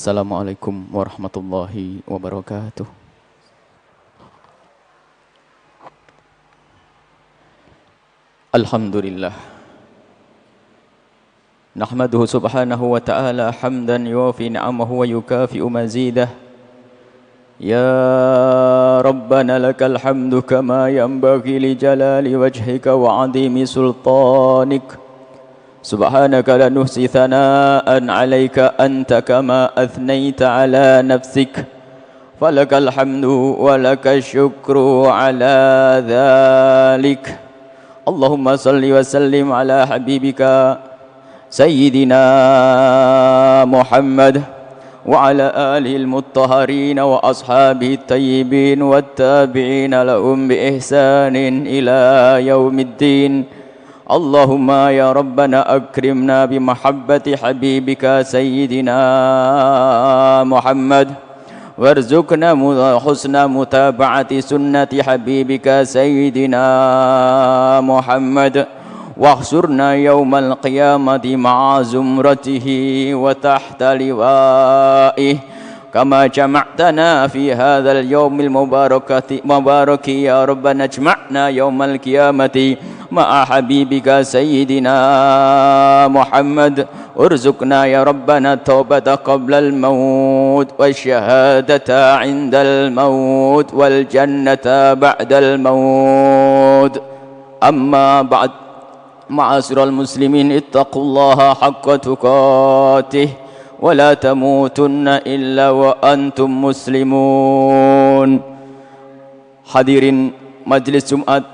Assalamualaikum warahmatullahi wabarakatuh. Alhamdulillah. Nahmaduhu subhanahu wa ta'ala hamdan yuwafi ni'amahu wa yukafi'u mazidah. Ya Rabbana lakal hamdu kama yanbaghi li jalali wajhika wa 'azimi sultanik. Subhanaka la nuhsi thana'an 'alaika anta kama athnaita 'ala nafsik. Falakal hamdu wa lakal syukru 'ala dhalik. Allahumma salli wa sallim ala habibika Sayyidina Muhammad wa ala alihi al-muttahharin wa ashabihi at-tayyibin wa at-tabi'in lahum bi ihsanin ila yaumiddin. Allahumma ya Rabbana akrimna bi mahabbati habibika Sayyidina Muhammad warzuqna husna mutaba'ati sunnati habibika Sayyidina Muhammad wahsurna yawmal qiyamati ma'a zumratihi wa tahta liwa'ih kama jama'tana fi hadzal yawmil mubaraki ya Rabbana ijma'na yawmal qiyamati ma'a habibika Sayyidina Muhammad urzuqna ya Rabbana taubata qabla al-maut wa syahadata 'inda al-maut wal jannata ba'da al-maut. Amma ba'd, ma'asyiral muslimin ittaqullaha haqqa tuqatih wa la tamutunna illa wa antum muslimun. Hadirin majlis Jumat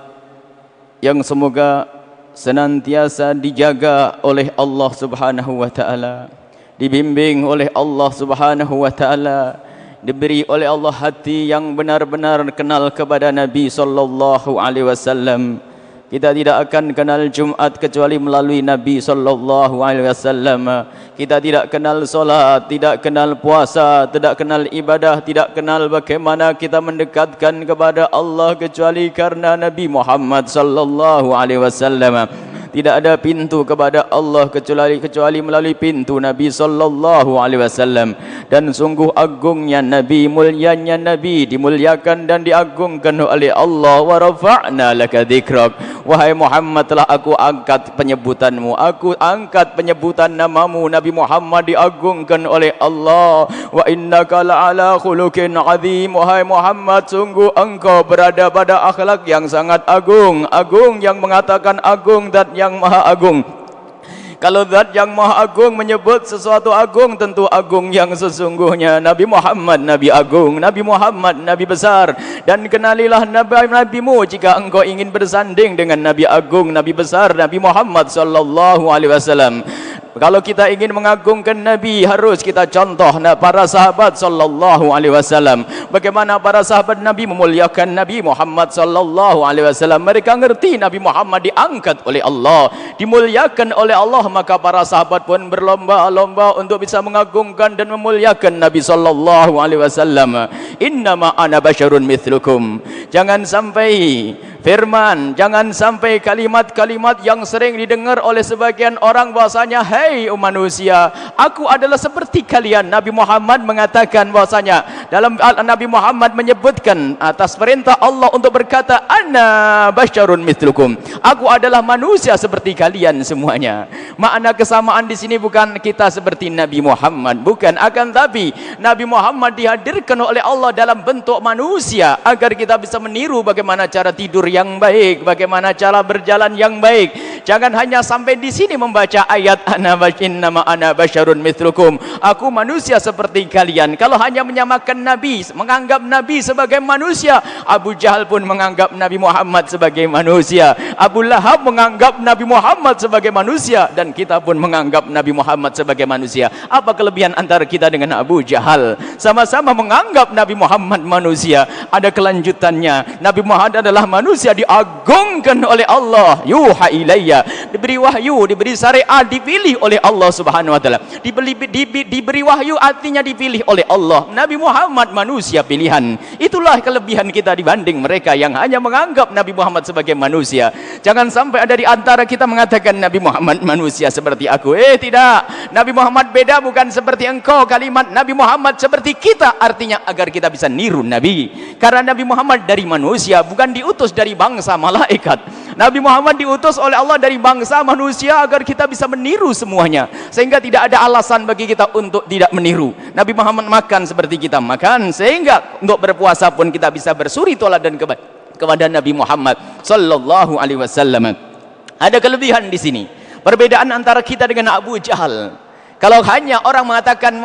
yang semoga senantiasa dijaga oleh Allah Subhanahu wa taala, dibimbing oleh Allah Subhanahu wa taala, diberi oleh Allah hati yang benar-benar kenal kepada Nabi sallallahu alaihi wasallam. Kita tidak akan kenal Jumat kecuali melalui Nabi sallallahu alaihi wasallam. Kita tidak kenal solat, tidak kenal puasa, tidak kenal ibadah, tidak kenal bagaimana kita mendekatkan kepada Allah kecuali karena Nabi Muhammad sallallahu alaihi wasallam. Tidak ada pintu kepada Allah kecuali melalui pintu Nabi sallallahu alaihi wasallam. Dan sungguh agungnya Nabi, mulianya Nabi, dimuliakan dan diagungkan oleh Allah. Wa rafa'na laka dzikrak. Wahai Muhammad, telah aku angkat penyebutanmu, aku angkat penyebutan namamu. Nabi Muhammad diagungkan oleh Allah. Wa innaka la'ala khuluqin 'adzim. Wahai Muhammad, sungguh engkau berada pada akhlak yang sangat agung. Agung yang mengatakan agung dan yang maha agung. Kalau zat yang maha agung menyebut sesuatu agung, tentu agung yang sesungguhnya. Nabi Muhammad Nabi agung, Nabi Muhammad Nabi besar. Dan kenalilah nabi-nabimu jika engkau ingin bersanding dengan Nabi agung, Nabi besar, Nabi Muhammad sallallahu alaihi wasallam. Kalau kita ingin mengagungkan Nabi, harus kita contoh para sahabat sallallahu alaihi wasallam. Bagaimana para sahabat Nabi memuliakan Nabi Muhammad sallallahu alaihi wasallam. Mereka ngerti Nabi Muhammad diangkat oleh Allah, dimuliakan oleh Allah, maka para sahabat pun berlomba-lomba untuk bisa mengagungkan dan memuliakan Nabi sallallahu alaihi wasallam. Innama ana basyarun mithlukum. Jangan sampai firman, jangan sampai kalimat-kalimat yang sering didengar oleh sebagian orang bahasanya, hei manusia, aku adalah seperti kalian. Nabi Muhammad mengatakan bahasanya, dalam Nabi Muhammad menyebutkan atas perintah Allah untuk berkata, ana basyarun mithlukum, aku adalah manusia seperti kalian semuanya. Makna kesamaan di sini bukan kita seperti Nabi Muhammad, bukan, akan tapi Nabi Muhammad dihadirkan oleh Allah dalam bentuk manusia agar kita bisa meniru bagaimana cara tidur yang baik, bagaimana cara berjalan yang baik. Jangan hanya sampai di sini membaca ayat innama ana basyarun mithlukum, aku manusia seperti kalian. Kalau hanya menyamakan Nabi, menganggap Nabi sebagai manusia, Abu Jahal pun menganggap Nabi Muhammad sebagai manusia, Abu Lahab menganggap Nabi Muhammad sebagai manusia, dan kita pun menganggap Nabi Muhammad sebagai manusia. Apa kelebihan antara kita dengan Abu Jahal? Sama-sama menganggap Nabi Muhammad manusia. Ada kelanjutannya. Nabi Muhammad adalah manusia, diagungkan oleh Allah. Yuha ilayya, manusia, diberi wahyu, diberi syariat, dipilih oleh Allah Subhanahu wa taala. Diberi wahyu artinya dipilih oleh Allah. Nabi Muhammad manusia pilihan. Itulah kelebihan kita dibanding mereka yang hanya menganggap Nabi Muhammad sebagai manusia. Jangan sampai ada di antara kita mengatakan Nabi Muhammad manusia seperti aku. Tidak. Nabi Muhammad beda, bukan seperti engkau. Kalimat Nabi Muhammad seperti kita artinya agar kita bisa niru Nabi. Karena Nabi Muhammad dari manusia, bukan diutus dari bangsa malaikat. Nabi Muhammad diutus oleh Allah dari bangsa manusia agar kita bisa meniru semuanya. Sehingga tidak ada alasan bagi kita untuk tidak meniru. Nabi Muhammad makan seperti kita makan, sehingga untuk berpuasa pun kita bisa bersuri toladan kepada Nabi Muhammad sallallahu alaihi wasallam. Ada kelebihan di sini. Perbedaan antara kita dengan Abu Jahal. Kalau hanya orang mengatakan,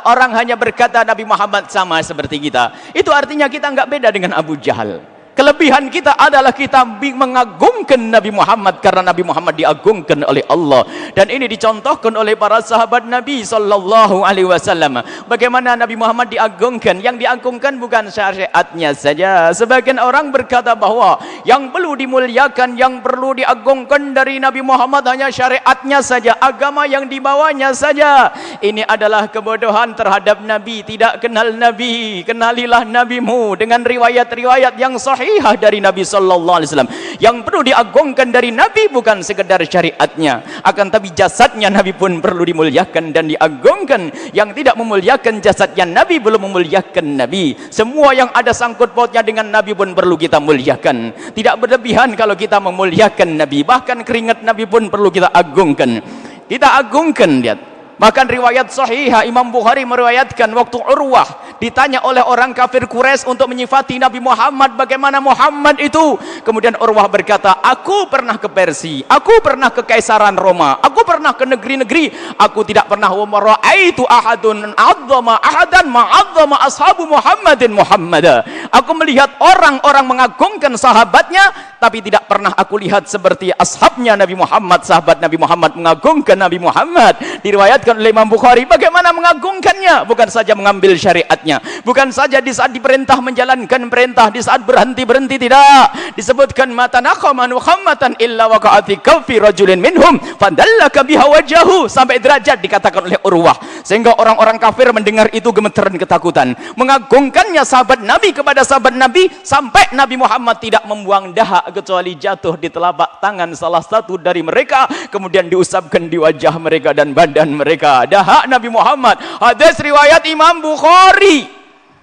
orang hanya berkata Nabi Muhammad sama seperti kita, itu artinya kita nggak beda dengan Abu Jahal. Kelebihan kita adalah kita mengagungkan Nabi Muhammad karena Nabi Muhammad diagungkan oleh Allah, dan ini dicontohkan oleh para sahabat Nabi sallallahu alaihi wasallam. Bagaimana Nabi Muhammad diagungkan? Yang diagungkan bukan syariatnya saja. Sebagian orang berkata bahwa yang perlu dimuliakan, yang perlu diagungkan dari Nabi Muhammad hanya syariatnya saja, agama yang dibawanya saja. Ini adalah kebodohan terhadap Nabi. Tidak kenal Nabi, kenalilah nabimu dengan riwayat-riwayat yang sahih dari Nabi sallallahu alaihi wasallam. Yang perlu diagungkan dari Nabi bukan sekedar syariatnya, akan tapi jasadnya Nabi pun perlu dimuliakan dan diagungkan. Yang tidak memuliakan jasadnya Nabi belum memuliakan Nabi. Semua yang ada sangkut pautnya dengan Nabi pun perlu kita muliakan. Tidak berlebihan kalau kita memuliakan Nabi, bahkan keringat Nabi pun perlu kita agungkan. Kita agungkan, lihat. Bahkan riwayat sahihah Imam Bukhari meriwayatkan waktu Urwah ditanya oleh orang kafir Quraisy untuk menyifati Nabi Muhammad, bagaimana Muhammad itu. Kemudian Urwah berkata, aku pernah ke Persia, aku pernah ke Kaisaran Roma, aku pernah ke negeri-negeri, aku tidak pernah ra'aitu ahadun a'azzama ahadan ma'azzama ashabu Muhammadin Muhammada. Aku melihat orang-orang mengagungkan sahabatnya, tapi tidak pernah aku lihat seperti ashabnya Nabi Muhammad, sahabat Nabi Muhammad mengagungkan Nabi Muhammad. Diriwayatkan oleh Imam Bukhari, bagaimana mengagungkannya? Bukan saja mengambil syariatnya, bukan saja di saat diperintah menjalankan perintah, di saat berhenti tidak. Disebutkan mata naqama Muhammadan illa waqa'ati kaffi rajulin minhum fadallaka biha wajahu, sampai derajat dikatakan oleh Urwah, sehingga orang-orang kafir mendengar itu gemetaran ketakutan. Mengagungkannya sahabat Nabi kepada sahabat Nabi, sampai Nabi Muhammad tidak membuang dahak kecuali jatuh di telapak tangan salah satu dari mereka, kemudian diusapkan di wajah mereka dan badan mereka. Dahak Nabi Muhammad. Hadis riwayat Imam Bukhari.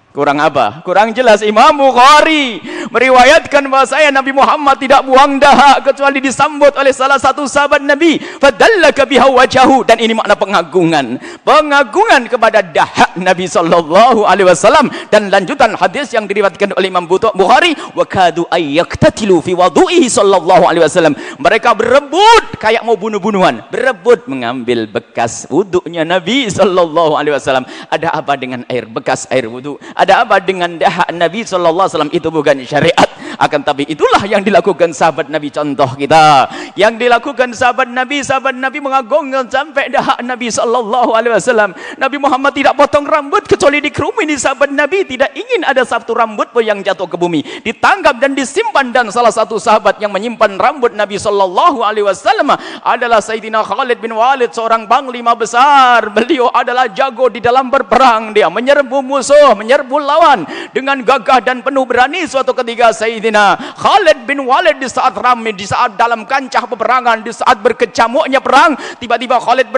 Kurang apa? Kurang jelas. Imam Bukhari meriwayatkan bahwasanya Nabi Muhammad tidak buang dahak kecuali disambut oleh salah satu sahabat Nabi, fadallaka biha wajahu. Dan ini makna pengagungan, pengagungan kepada dahak Nabi sallallahu alaihi wasallam. Dan lanjutan hadis yang diriwayatkan oleh Imam Bukhari, wa kadu ayyaktatilu fi wudu'ihi sallallahu alaihi wasallam. Mereka berebut kayak mau bunuh-bunuhan, berebut mengambil bekas wudunya Nabi sallallahu alaihi wasallam. Ada apa dengan air bekas air wudu? Ada apa dengan dahak Nabi sallallahu alaihi wasallam? Itu bukan syariat, akan tapi itulah yang dilakukan sahabat Nabi. Contoh kita yang dilakukan sahabat Nabi mengagungkan sampai dahak Nabi sallallahu alaihi wasallam. Nabi Muhammad tidak potong rambut kecuali dikerumuni sahabat Nabi, tidak ingin ada satu rambut pun yang jatuh ke bumi, ditangkap dan disimpan. Dan salah satu sahabat yang menyimpan rambut Nabi sallallahu alaihi wasallam adalah Sayyidina Khalid bin Walid, seorang panglima besar. Beliau adalah jago di dalam berperang, dia menyerbu musuh, menyerbu lawan dengan gagah dan penuh berani. Suatu ketika Sayyidina Khalid bin Walid di saat ramai, di saat dalam kancah peperangan, di saat berkecamuknya perang, tiba-tiba Khalid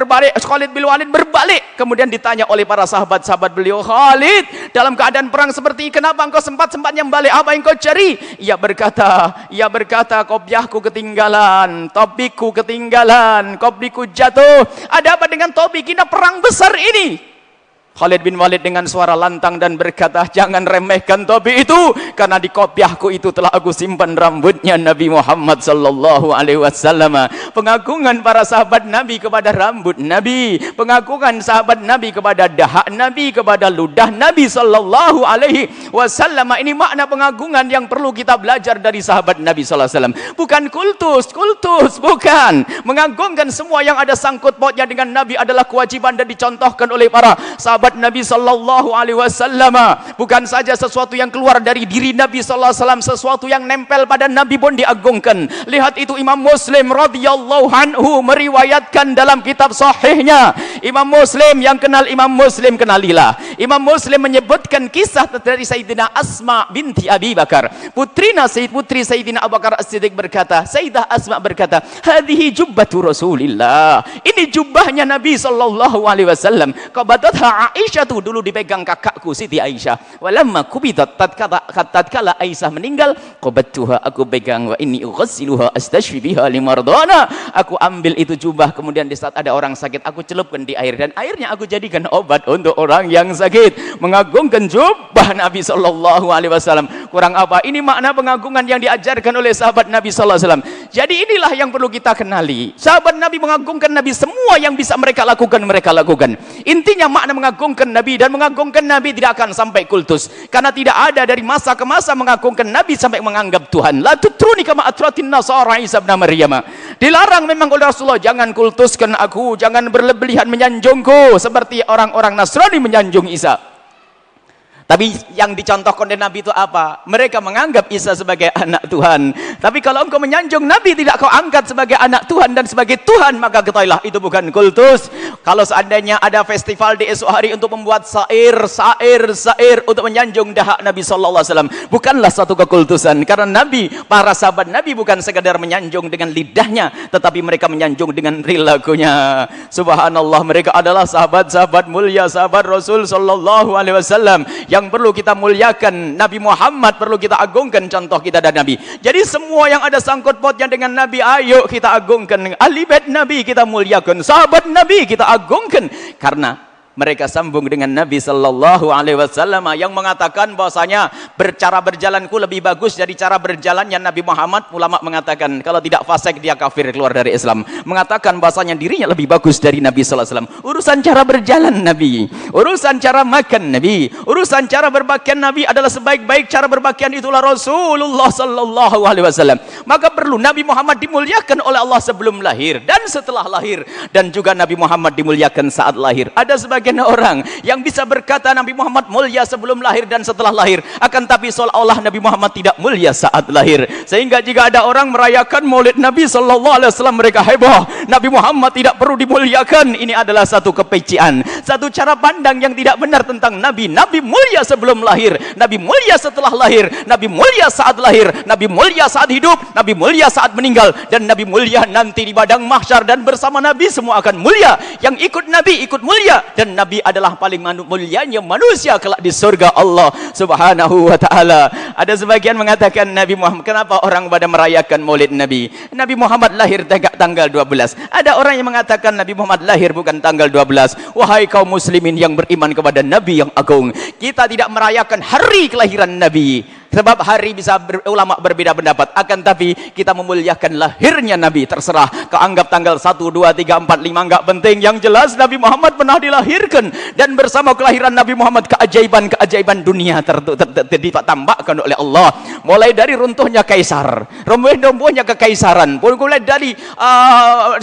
bin Walid berbalik. Kemudian ditanya oleh para sahabat-sahabat beliau, Khalid, dalam keadaan perang seperti ini, kenapa engkau sempat-sempatnya balik? Apa yang kau cari? Ia berkata, kopiahku ketinggalan, topiku ketinggalan, kopiku jatuh. Ada apa dengan topik kita perang besar ini? Khalid bin Walid dengan suara lantang dan berkata, jangan remehkan topi itu, karena di kopiahku itu telah aku simpan rambutnya Nabi Muhammad sallallahu alaihi wasallam. Pengagungan para sahabat Nabi kepada rambut Nabi, pengagungan sahabat Nabi kepada dahak Nabi, kepada ludah Nabi sallallahu alaihi wasallam. Ini makna pengagungan yang perlu kita belajar dari sahabat Nabi sallallahu alaihi wasallam. Bukan kultus, bukan. Mengagungkan semua yang ada sangkut pautnya dengan Nabi adalah kewajiban dan dicontohkan oleh para sahabat sahabat Nabi sallallahu alaihi wasallam bukan saja sesuatu yang keluar dari diri Nabi sallallahu alaihi wasallam, sesuatu yang nempel pada Nabi pun diagungkan. Lihat itu Imam Muslim radhiyallahu anhu meriwayatkan dalam kitab sahihnya. Imam Muslim, yang kenal Imam Muslim kenalilah. Imam Muslim menyebutkan kisah dari Sayyidina Asma binti Abi Bakar. Putri Sayyidina Abu Bakar As-Siddiq berkata, Sayyidah Asma berkata, "Hadhihi jubbatu Rasulillah." Ini jubahnya Nabi sallallahu alaihi wasallam. Qabadatha Aisyah, tuh dulu dipegang kakakku Siti Aisyah. Walamma kubidat tatkala Aisyah meninggal, qabattuha, aku pegang, wa inni ughassiluha astashfi biha limardana. Aku ambil itu jubah, kemudian di saat ada orang sakit aku celupkan di air, dan airnya aku jadikan obat untuk orang yang sakit. Mengagungkan jubah Nabi sallallahu alaihi wasallam. Kurang apa? Ini makna pengagungan yang diajarkan oleh sahabat Nabi sallallahu alaihi wasallam. Jadi inilah yang perlu kita kenali. Sahabat Nabi mengagungkan Nabi, semua yang bisa mereka lakukan mereka lakukan. Intinya makna mengagungkan Nabi, dan mengagungkan Nabi tidak akan sampai kultus, karena tidak ada dari masa ke masa mengagungkan Nabi sampai menganggap Tuhan. La tutruni kama atratin nasara Isa bin Maryam. Dilarang memang oleh Rasulullah, jangan kultuskan aku, jangan berlebihan menyanjungku seperti orang-orang Nasrani menyanjung Isa. Tapi yang dicontohkan oleh Nabi itu apa? Mereka menganggap Isa sebagai anak Tuhan. Tapi kalau engkau menyanjung Nabi, tidak kau angkat sebagai anak Tuhan dan sebagai Tuhan, maka ketahuilah itu bukan kultus. Kalau seandainya ada festival di esok hari untuk membuat syair untuk menyanjung dahak Nabi sallallahu alaihi wasallam, bukanlah satu kekultusan. Karena Nabi, para sahabat Nabi bukan sekadar menyanjung dengan lidahnya, tetapi mereka menyanjung dengan perilakunya. Subhanallah, mereka adalah sahabat-sahabat mulia, sahabat Rasul sallallahu alaihi wasallam yang perlu kita muliakan. Nabi Muhammad perlu kita agungkan, contoh kita dan Nabi. Jadi semua yang ada sangkut pautnya dengan Nabi, ayo kita agungkan. Ahli bait Nabi kita muliakan, sahabat Nabi kita agungkan, karena mereka sambung dengan Nabi sallallahu alaihi wasallam yang mengatakan bahwasanya cara berjalanku lebih bagus dari cara berjalannya Nabi Muhammad. Ulama mengatakan kalau tidak fasik dia kafir, keluar dari Islam. Mengatakan bahwasanya dirinya lebih bagus dari Nabi sallallahu alaihi wasallam. Urusan cara berjalan Nabi, urusan cara makan Nabi, urusan cara berpakaian Nabi adalah sebaik-baik cara berpakaian itulah Rasulullah sallallahu alaihi wasallam. Maka perlu Nabi Muhammad dimuliakan oleh Allah sebelum lahir dan setelah lahir, dan juga Nabi Muhammad dimuliakan saat lahir. Ada sebagian orang yang bisa berkata Nabi Muhammad mulia sebelum lahir dan setelah lahir, akan tapi seolah-olah Nabi Muhammad tidak mulia saat lahir. Sehingga jika ada orang merayakan maulid Nabi sallallahu alaihi wasallam, mereka heboh, Nabi Muhammad tidak perlu dimuliakan. Ini adalah satu kepecian, satu cara pandang yang tidak benar tentang Nabi. Nabi mulia sebelum lahir, Nabi mulia setelah lahir, Nabi mulia saat lahir, Nabi mulia saat hidup, Nabi mulia saat meninggal, dan Nabi mulia nanti di padang mahsyar, dan bersama Nabi semua akan mulia. Yang ikut Nabi ikut mulia, dan Nabi adalah paling mulianya manusia kelak di surga Allah Subhanahu wa taala. Ada sebagian mengatakan Nabi Muhammad, kenapa orang pada merayakan maulid Nabi? Nabi Muhammad lahir tanggal 12. Ada orang yang mengatakan Nabi Muhammad lahir bukan tanggal 12. Wahai kaum muslimin yang beriman kepada Nabi yang agung, kita tidak merayakan hari kelahiran Nabi. Sebab hari bisa ulama berbeda pendapat, akan tapi kita memuliakan lahirnya Nabi. Terserah kau anggap tanggal 1, 2, 3, 4, 5, enggak penting. Yang jelas Nabi Muhammad pernah dilahirkan, dan bersama kelahiran Nabi Muhammad keajaiban dunia ditambahkan oleh Allah. Mulai dari runtuhnya kaisar, robohnya kekaisaran, mulai dari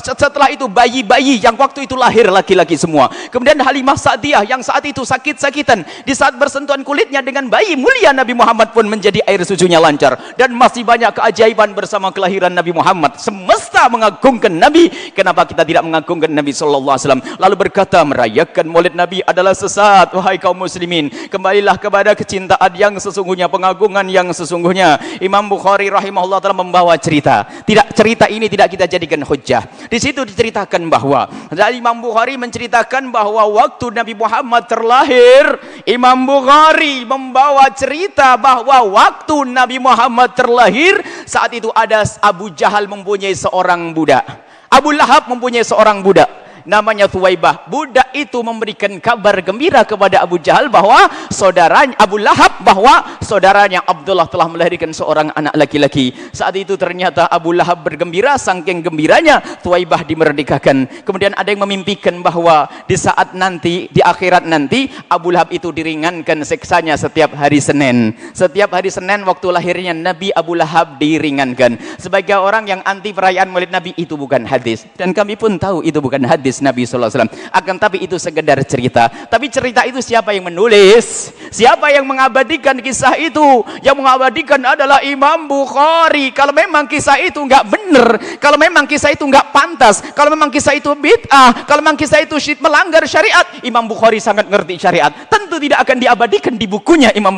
setelah itu bayi-bayi yang waktu itu lahir laki-laki semua. Kemudian Halimah Sa'diyah yang saat itu sakit-sakitan, di saat bersentuhan kulitnya dengan bayi mulia Nabi Muhammad pun menjadi air susunya lancar. Dan masih banyak keajaiban bersama kelahiran Nabi Muhammad. Semesta mengagungkan Nabi. Kenapa kita tidak mengagungkan Nabi sallallahu alaihi wasallam? Lalu berkata merayakan maulid Nabi adalah sesat. Wahai kaum muslimin, kembalilah kepada kecintaan yang sesungguhnya, pengagungan yang sesungguhnya. Imam Bukhari rahimahullah telah membawa cerita. Cerita ini tidak kita jadikan hujjah. Di situ diceritakan bahwa Imam Bukhari menceritakan bahwa waktu Nabi Muhammad terlahir, Imam Bukhari membawa cerita bahwa waktu Nabi Muhammad terlahir, saat itu ada Abu Jahal mempunyai seorang budak, Abu Lahab mempunyai seorang budak namanya Thuwaibah. Budak itu memberikan kabar gembira kepada Abu Jahal bahwa saudaranya Abu Lahab, bahwa saudaranya Abdullah telah melahirkan seorang anak laki-laki. Saat itu ternyata Abu Lahab bergembira, saking gembiranya Thuwaibah dimerdekakan. Kemudian ada yang memimpikan bahwa di saat nanti, di akhirat nanti, Abu Lahab itu diringankan siksanya setiap hari Senin. Setiap hari Senin waktu lahirnya Nabi, Abu Lahab diringankan. Sebagai orang yang anti perayaan maulid Nabi, itu bukan hadis, dan kami pun tahu itu bukan hadis Nabi sallallahu alaihi wasallam. Akan tapi Tapi itu sekedar cerita. Tapi cerita itu siapa yang menulis? Siapa yang mengabadikan kisah itu? Yang mengabadikan adalah Imam Bukhari. Kalau memang kisah itu nggak benar, kalau memang kisah itu nggak pantas, kalau memang kisah itu bid'ah, kalau memang kisah itu melanggar syariat, Imam Bukhari sangat ngerti syariat. Tentu tidak akan diabadikan di bukunya Imam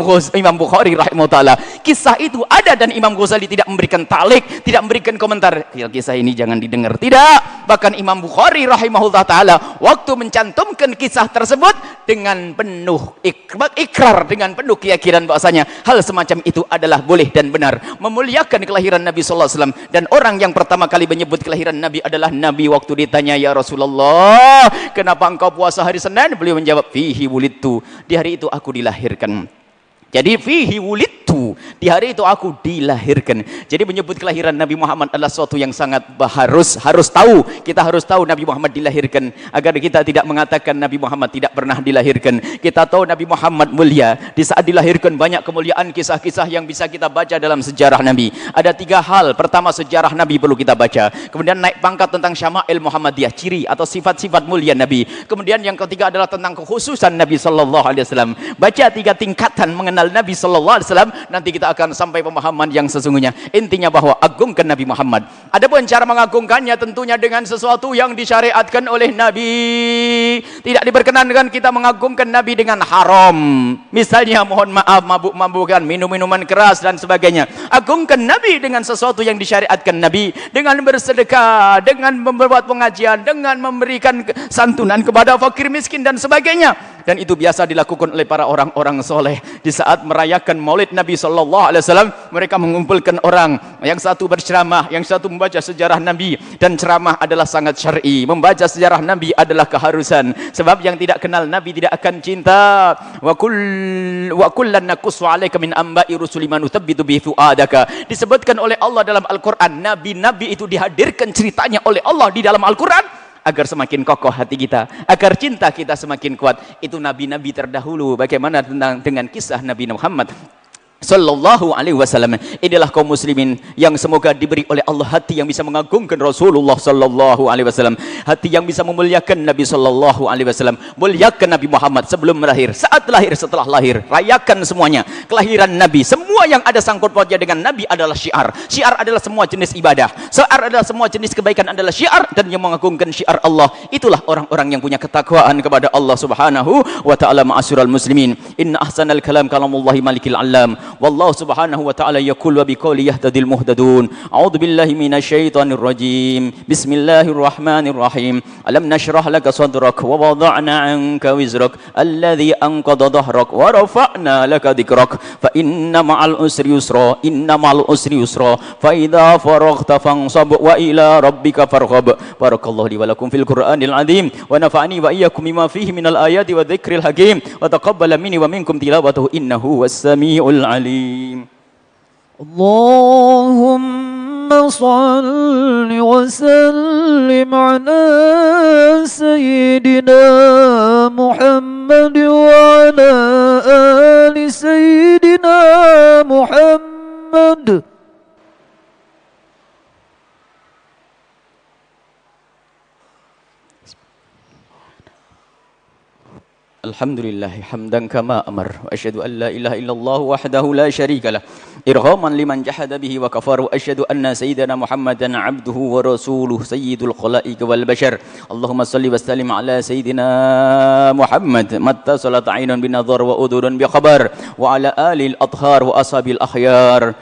Bukhari rahimahullah. Kisah itu ada dan Imam Ghazali tidak memberikan talik, tidak memberikan komentar. Kisah ini jangan didengar. Tidak. Bahkan Imam Bukhari rahimahullah ta'ala waktu mencantumkan kisah tersebut dengan penuh ikrar, dengan penuh keyakinan bahwasanya hal semacam itu adalah boleh dan benar, memuliakan kelahiran Nabi sallallahu alaihi wasallam. Dan orang yang pertama kali menyebut kelahiran Nabi adalah Nabi waktu ditanya, "Ya Rasulullah, kenapa engkau puasa hari Senin?" Beliau menjawab, "Fihi wulidtu." Di hari itu aku dilahirkan. Jadi fihi wulidtu, di hari itu aku dilahirkan. Jadi menyebut kelahiran Nabi Muhammad adalah suatu yang sangat harus tahu. Kita harus tahu Nabi Muhammad dilahirkan agar kita tidak mengatakan Nabi Muhammad tidak pernah dilahirkan. Kita tahu Nabi Muhammad mulia. Di saat dilahirkan banyak kemuliaan, kisah-kisah yang bisa kita baca dalam sejarah Nabi. Ada 3 hal. Pertama, sejarah Nabi perlu kita baca. Kemudian naik pangkat tentang Syama'il Muhammadiyah, ciri atau sifat-sifat mulia Nabi. Kemudian yang ketiga adalah tentang kekhususan Nabi sallallahu alaihi wasallam. Baca 3 tingkatan mengenal Nabi sallallahu alaihi wasallam, nanti kita akan sampai pemahaman yang sesungguhnya. Intinya bahwa agungkan Nabi Muhammad. Adapun cara mengagungkannya tentunya dengan sesuatu yang disyariatkan oleh Nabi. Tidak diperkenankan kita mengagungkan Nabi dengan haram. Misalnya mohon maaf mabuk-mabukan, minum-minuman keras dan sebagainya. Agungkan Nabi dengan sesuatu yang disyariatkan Nabi, dengan bersedekah, dengan membuat pengajian, dengan memberikan santunan kepada fakir miskin dan sebagainya. Dan itu biasa dilakukan oleh para orang-orang soleh. Di saat merayakan Maulid Nabi sallallahu alaihi wasallam, mereka mengumpulkan orang, yang satu berceramah, yang satu membaca sejarah Nabi. Dan ceramah adalah sangat syar'i, membaca sejarah Nabi adalah keharusan. Sebab yang tidak kenal Nabi tidak akan cinta. Wa kullan naqussu 'alaika min amba'i rusuli ma nuthabbitu bihi fu'adaka. Disebutkan oleh Allah dalam Al-Qur'an, nabi-nabi itu dihadirkan ceritanya oleh Allah di dalam Al-Qur'an agar semakin kokoh hati kita, agar cinta kita semakin kuat. Itu nabi-nabi terdahulu. Bagaimana dengan kisah Nabi Muhammad sallallahu alaihi wasallam? Inilah kaum muslimin yang semoga diberi oleh Allah hati yang bisa mengagungkan Rasulullah sallallahu alaihi wasallam, hati yang bisa memuliakan Nabi sallallahu alaihi wasallam. Muliakan Nabi Muhammad sebelum lahir, saat lahir, setelah lahir. Rayakan semuanya. Kelahiran Nabi, semua yang ada sangkut pautnya dengan Nabi adalah syiar. Syiar adalah semua jenis ibadah. Syiar adalah semua jenis kebaikan adalah syiar, dan yang mengagungkan syiar Allah itulah orang-orang yang punya ketakwaan kepada Allah Subhanahu wa taala. Ma'asyiral muslimin, inna ahsanal kalam kalamullahi malikil alam. والله سبحانه وتعالى يقول وبقول يهتدي المهتدون. أعوذ بالله من الشيطان الرجيم. بسم الله الرحمن الرحيم. ألم نشرح لك صدرك ووضعنا عنك وزرك الذي أنقض ظهرك ورفعنا لك ذكرك فإن مع العسر يسرا إن مع العسر يسرا فإذا فرغت فانصب وإلى ربك فارغب. بارك الله لي ولكم في القرآن العظيم ونفعني وإياكم بما فيه من الآيات والذكر الحكيم وتقبل مني ومنكم تلاوته إنه هو السميع العليم. اللهم صل وسلم على سيدنا محمد وعلى آل سيدنا محمد. Alhamdulillah hamdan kama amar wa asyhadu an la ilaha illallah wahdahu la syarika lah irghaman liman jahada bihi wa kafar wa asyhadu anna sayyidana Muhammadan abduhu wa rasuluhu sayyidul khalaiq wal bashar. Allahumma salli wa sallim ala sayyidina Muhammad matta salat ainun bin nadhar wa udhurun bi khabar wa ala alil athhar wa ashabil akhyar.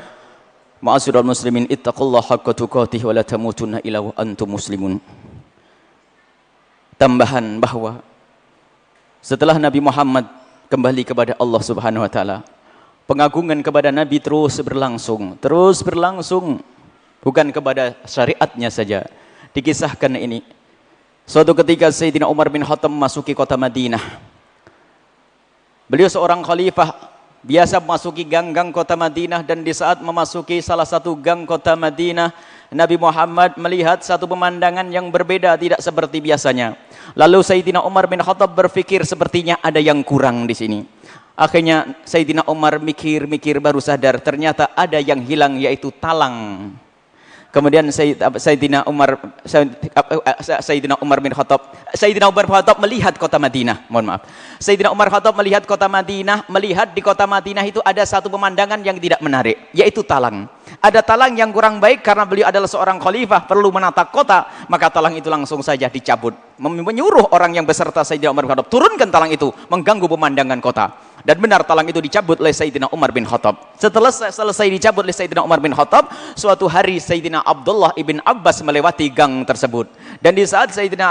Ma'asyiral muslimin, ittaqullaha haqqa tuqatih wa la tamutunna illa wa antum muslimun. Tambahan bahwa setelah Nabi Muhammad kembali kepada Allah Subhanahu wa taala, pengagungan kepada Nabi terus berlangsung, bukan kepada syariatnya saja. Dikisahkan ini, suatu ketika Sayyidina Umar bin Khattab memasuki kota Madinah. Beliau seorang khalifah, biasa memasuki gang-gang kota Madinah, dan di saat memasuki salah satu gang kota Madinah, Nabi Muhammad melihat satu pemandangan yang berbeda, tidak seperti biasanya. Lalu Sayyidina Umar bin Khattab berpikir sepertinya ada yang kurang di sini. Akhirnya Sayyidina Umar mikir baru sadar ternyata ada yang hilang, yaitu talang. Kemudian Sayyidina Umar bin Khattab melihat kota Madinah. Mohon maaf. Sayyidina Umar Khattab melihat kota Madinah, melihat di kota Madinah itu ada satu pemandangan yang tidak menarik, yaitu talang. Ada talang yang kurang baik karena beliau adalah seorang khalifah, perlu menata kota, maka talang itu langsung saja dicabut. Menyuruh orang yang beserta Sayyidina Umar bin Khattab, turunkan talang itu, mengganggu pemandangan kota. Dan benar talang itu dicabut oleh Sayyidina Umar bin Khattab. Setelah selesai dicabut oleh Sayyidina Umar bin Khattab, suatu hari Sayyidina Abdullah ibn Abbas melewati gang tersebut. Dan di saat Sayyidina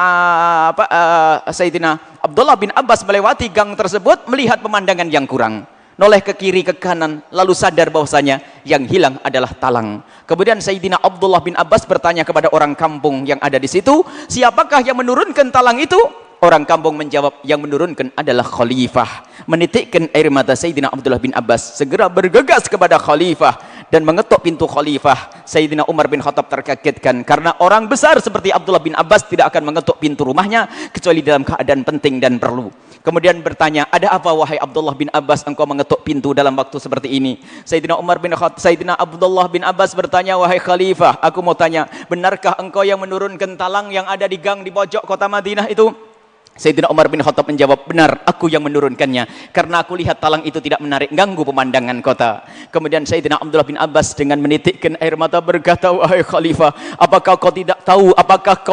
Abdullah bin Abbas melewati gang tersebut, melihat pemandangan yang kurang. Noleh ke kiri ke kanan, lalu sadar bahwasanya yang hilang adalah talang. Kemudian Sayyidina Abdullah bin Abbas bertanya kepada orang kampung yang ada di situ, siapakah yang menurunkan talang itu? Orang kampung menjawab, yang menurunkan adalah khalifah. Menitikkan air mata Sayyidina Abdullah bin Abbas, segera bergegas kepada khalifah dan mengetuk pintu khalifah. Sayyidina Umar bin Khattab terkagetkan karena orang besar seperti Abdullah bin Abbas tidak akan mengetuk pintu rumahnya kecuali dalam keadaan penting dan perlu. Kemudian bertanya, ada apa wahai Abdullah bin Abbas engkau mengetuk pintu dalam waktu seperti ini? Sayyidina Abdullah bin Abbas bertanya, wahai khalifah, aku mau tanya, benarkah engkau yang menurunkan talang yang ada di gang di pojok kota Madinah itu? Sayyidina Umar bin Khattab menjawab, benar, aku yang menurunkannya karena aku lihat talang itu tidak menarik, ganggu pemandangan kota. Kemudian Sayyidina Abdullah bin Abbas dengan menitikkan air mata berkata, wahai khalifah, apakah kau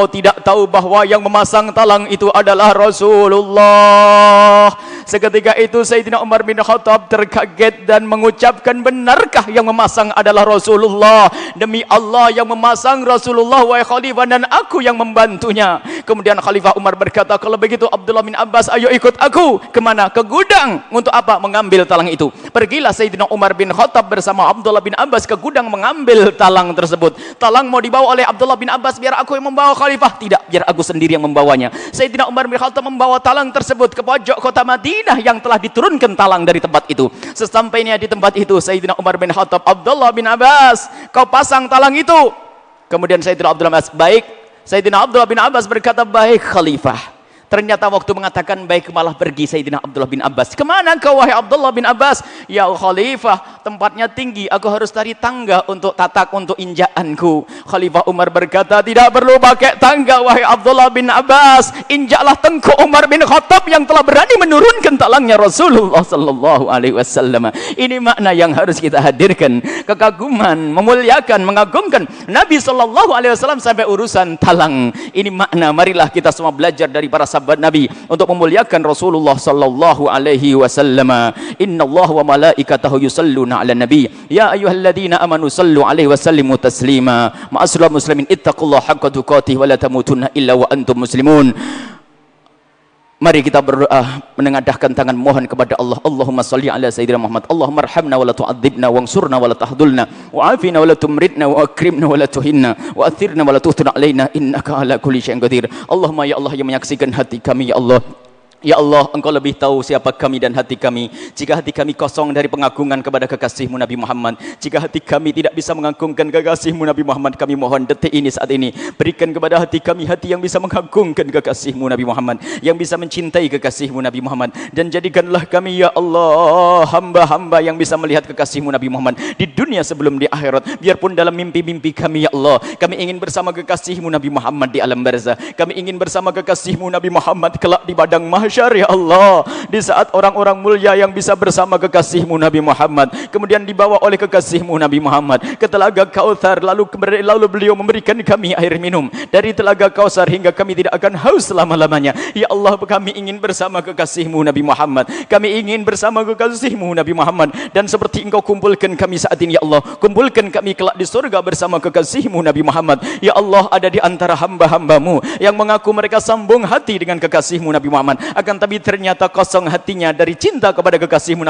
tidak tahu bahwa yang memasang talang itu adalah Rasulullah? Seketika itu Sayyidina Umar bin Khattab terkaget dan mengucapkan, benarkah yang memasang adalah Rasulullah? Demi Allah, yang memasang Rasulullah wahai khalifah, dan aku yang membantunya. Kemudian Khalifah Umar berkata, kalau begitu Abdullah bin Abbas, ayo ikut aku. Kemana? Ke gudang. Untuk apa? Mengambil talang itu. Pergilah Sayyidina Umar bin Khattab bersama Abdullah bin Abbas ke gudang mengambil talang tersebut. Talang mau dibawa oleh Abdullah bin Abbas, biar aku yang membawa khalifah. Tidak, biar aku sendiri yang membawanya. Sayyidina Umar bin Khattab membawa talang tersebut ke pojok kota Madinah yang telah diturunkan talang dari tempat itu. Sesampainya di tempat itu, Sayyidina Umar bin Khattab, Abdullah bin Abbas, kau pasang talang itu. Kemudian Sayyidina Abdullah bin Abbas, baik. Sayyidina Abdullah bin Abbas berkata, baik khalifah. Ternyata waktu mengatakan baik malah pergi Sayyidina Abdullah bin Abbas. Kemana kau wahai Abdullah bin Abbas? Ya khalifah, tempatnya tinggi, aku harus tarik tangga untuk tatak, untuk injakanku. Khalifah Umar berkata, tidak perlu pakai tangga wahai Abdullah bin Abbas, injaklah tengkuk Umar bin Khattab yang telah berani menurunkan talangnya Rasulullah sallallahu alaihi wasallam. Ini makna yang harus kita hadirkan, kekaguman, memuliakan, mengagungkan Nabi sallallahu alaihi wasallam sampai urusan talang. Ini makna, marilah kita semua belajar dari para sahabat Nabi untuk memuliakan Rasulullah sallallahu alaihi wasallam. Innallaha wa malaikatahu yusalluna 'alan nabi ya ayyuhalladzina amanu sallu 'alaihi wa sallimu taslima. Ma'asyiral muslimin, ittaqullaha haqqa tuqatih wa la tamutunna illa wa antum muslimun. Mari kita berdoa, menengadahkan tangan mohon kepada Allah. Allahumma salli ala sayyidina Muhammad. Allahumma arhamna wa la tu'adzibna, wangsurna wa la tahdulna, wa'afina wa la tumritna, wa akrimna wa la tuhinna, wa athirna wa la tuhtuna alaina, innaka ala kulli syai'in qadir. Allahumma ya Allah yang menyaksikan hati kami, ya Allah. Ya Allah, Engkau lebih tahu siapa kami dan hati kami. Jika hati kami kosong dari pengagungan kepada kekasih-Mu Nabi Muhammad, jika hati kami tidak bisa mengagungkan kekasih-Mu Nabi Muhammad, kami mohon detik ini, saat ini, berikan kepada hati kami hati yang bisa mengagungkan kekasih-Mu Nabi Muhammad, yang bisa mencintai kekasih-Mu Nabi Muhammad. Dan jadikanlah kami, ya Allah, hamba-hamba yang bisa melihat kekasih-Mu Nabi Muhammad di dunia sebelum di akhirat. Biarpun dalam mimpi-mimpi kami, ya Allah, kami ingin bersama kekasih-Mu Nabi Muhammad di alam barzah. Kami ingin bersama kekasih-Mu Nabi Muhammad kelak di padang mahsyar, ya Allah, di saat orang-orang mulia yang bisa bersama kekasih-Mu Nabi Muhammad kemudian dibawa oleh kekasih-Mu Nabi Muhammad ke telaga Kautsar, lalu beliau memberikan kami air minum dari telaga Kautsar hingga kami tidak akan haus selama-lamanya. Ya Allah, kami ingin bersama kekasih-Mu Nabi Muhammad, kami ingin bersama kekasih-Mu Nabi Muhammad, dan seperti Engkau kumpulkan kami saat ini, ya Allah, kumpulkan kami kelak di surga bersama kekasih-Mu Nabi Muhammad. Ya Allah, ada di antara hamba-hamba-Mu yang mengaku mereka sambung hati dengan kekasih-Mu Nabi Muhammad, akan tapi ternyata kosong hatinya dari cinta kepada kekasih-Mu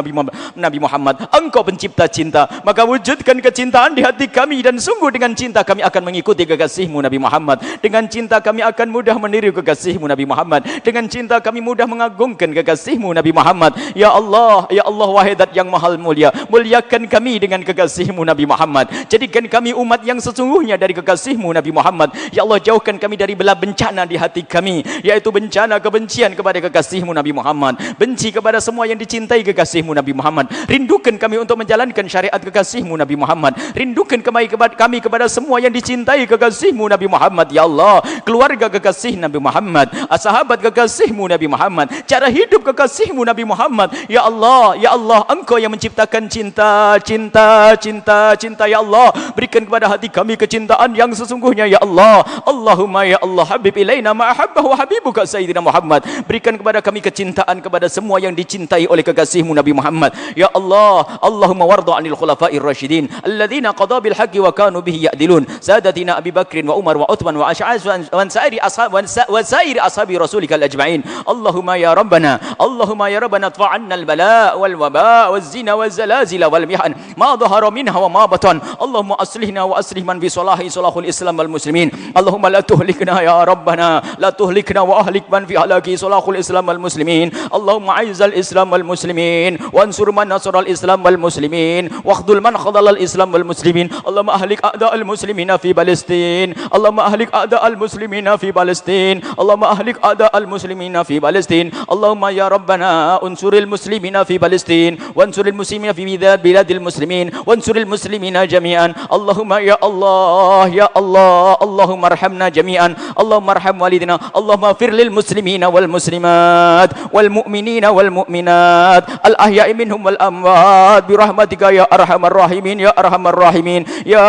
Nabi Muhammad. Engkau pencipta cinta, maka wujudkan kecintaan di hati kami, dan sungguh dengan cinta kami akan mengikuti kekasih-Mu Nabi Muhammad. Dengan cinta kami akan mudah meniru kekasih-Mu Nabi Muhammad. Dengan cinta kami mudah mengagungkan kekasih-Mu Nabi Muhammad. Ya Allah, ya Allah, wahai Zat yang mahal mulia, muliakan kami dengan kekasih-Mu Nabi Muhammad. Jadikan kami umat yang sesungguhnya dari kekasih-Mu Nabi Muhammad. Ya Allah, jauhkan kami dari bala bencana di hati kami, yaitu bencana kebencian kepada kekasih kekasihmu Nabi Muhammad, benci kepada semua yang dicintai kekasihmu Nabi Muhammad. Rindukan kami untuk menjalankan syariat kekasihmu Nabi Muhammad. Rindukan kami kepada semua yang dicintai kekasihmu Nabi Muhammad. Ya Allah, keluarga kekasih Nabi Muhammad, sahabat kekasihmu Nabi Muhammad, cara hidup kekasihmu Nabi Muhammad. Ya Allah, ya Allah, Engkau yang menciptakan cinta, cinta, cinta, cinta. Ya Allah, berikan kepada hati kami kecintaan yang sesungguhnya. Ya Allah, Allahumma ya Allah, habib ilaina ma ahabbahu wa habibuka sayyidina Muhammad. Berikan kepada kami kecintaan kepada semua yang dicintai oleh kekasihmu Nabi Muhammad. Ya Allah, Allahumma warda 'anil khulafa'ir rasyidin alladzina qada bil haqqi wa kanu bihi ya'dilun, sadatina Abi Bakrin wa Umar wa Uthman wa Ash'az wa sairi ashabi rasulika ajma'in. Allahumma ya rabbana, Allahumma ya rabbana adfa'anna al bala wal waba waz zina waz zalazil wal mihan ma dhahara minha wa ma batan. Allahumma aslihna wa aslih man fi salahul islam wal muslimin. Allahumma la tuhlikna ya rabbana, la tuhlikna wa ahlik man fi halaki salahul islam wal muslimin. Allahumma aizal islam wal muslimin wansur man nasara al islam wal muslimin wakhdul man khadala al islam wal muslimin. Allahumma ahlik a'da al muslimina fi Palestin. Allahumma ahlik a'da al muslimina fi Palestin. Allahumma ahlik a'da al muslimina fi Palestin. Allahumma ya rabbana unsuril muslimina fi Palestin wansuril muslimina fi biladil muslimin wansuril muslimina jami'an. Allahumma ya Allah, ya Allah, Allahumma arhamna jami'an. Allahumma arham walidina. Allahumma fir lil muslimina wal muslimat wal mu'minina wal mu'minat al ahya'i minhum wal amwat bi rahmatika ya arhamar rahimin, ya arhamar rahimin, ya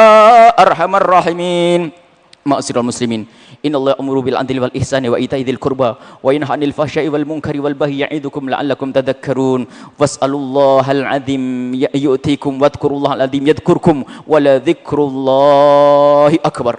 arhamar rahimin. Ma'asyiral muslimin, innallaha ya'muru bil 'adli wal ihsani wa ita'i dzil qurba wa yanha 'anil fahsya'i wal munkari wal baghi ya'idukum la'allakum tadhakkarun. Was'alullahal 'azim yu'tikum wadhkurullahal 'azim yadhkurkum wa la dzikrullahi akbar.